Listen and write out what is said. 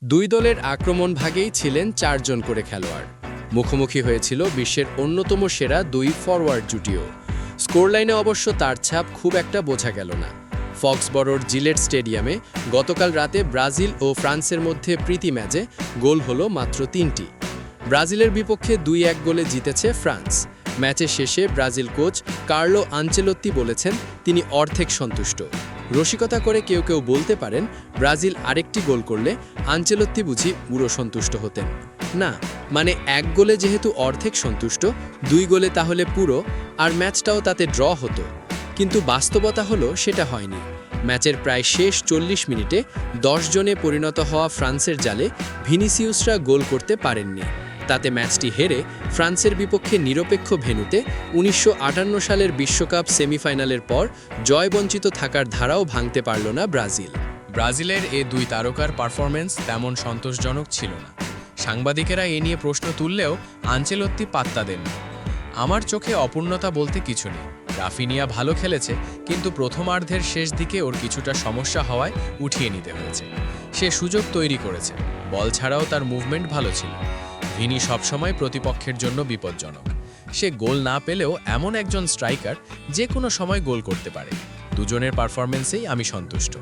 দুই দলের আক্রমণ ভাগেই ছিলেন ৪ জন করে খেলোয়াড়। মুখোমুখি হয়েছিল বিশ্বের অন্যতম সেরা দুই ফরওয়ার্ড জুটিও। স্কোরলাইনে অবশ্য তার ছাপ খুব একটা বোঝা গেল না। ফক্সবরোর জিলেট স্টেডিয়ামে গতকাল রাতে ব্রাজিল ও ফ্রান্সের মধ্যে প্রীতি ম্যাচে গোল হলো মাত্র ৩টি। ব্রাজিলের বিপক্ষে ২-১ গোলে জিতেছে ফ্রান্স। ম্যাচের শেষে ব্রাজিল কোচ কার্লো আনচেলোত্তি বলেছেন তিনি অর্ধেক সন্তুষ্ট। রসিকতা করে কেউ কেউ বলতে পারেন ব্রাজিল আরেকটি গোল করলে আনচেলোত্তি বুঝি পুরো সন্তুষ্ট হতেন। না, মানে এক গোলে যেহেতু অর্ধেক সন্তুষ্ট, ২ গোলে তাহলে পুরো, আর ম্যাচটাও তাতে ড্র হতো। কিন্তু বাস্তবতা হলো সেটা হয়নি। ম্যাচের প্রায় শেষ ৪০ মিনিটে ১০ জনে পরিণত হওয়া ফ্রান্সের জালে ভিনিসিউসরা গোল করতে পারেননি। তাতে ম্যাচটি হেরে ফ্রান্সের বিপক্ষে নিরপেক্ষ ভেন্যুতে ১৯৫৮ সালের বিশ্বকাপ সেমিফাইনালের পর জয়বঞ্চিত থাকার ধারাও ভাঙতে পারল না ব্রাজিল। ব্রাজিলের এ দুই তারকার পারফরম্যান্স তেমন সন্তোষজনক ছিল না। সাংবাদিকেরা এ নিয়ে প্রশ্ন তুললেও আনচেলোত্তি পাত্তা দেন। আমার চোখে অপূর্ণতা বলতে কিছু নেই। রাফিনিয়া ভালো খেলেছে, কিন্তু প্রথমার্ধের শেষ দিকে ওর কিছুটা সমস্যা হওয়ায় উঠিয়ে নিতে হয়েছে। সে সুযোগ তৈরি করেছে, বল ছাড়াও তার মুভমেন্ট ভালো ছিল। ভিনি সবসময় প্রতিপক্ষের জন্য বিপজ্জনক। সে গোল না পেলেও এমন একজন স্ট্রাইকার যে কোনো সময় গোল করতে পারে। দুজনের পারফরম্যান্সেই আমি সন্তুষ্ট।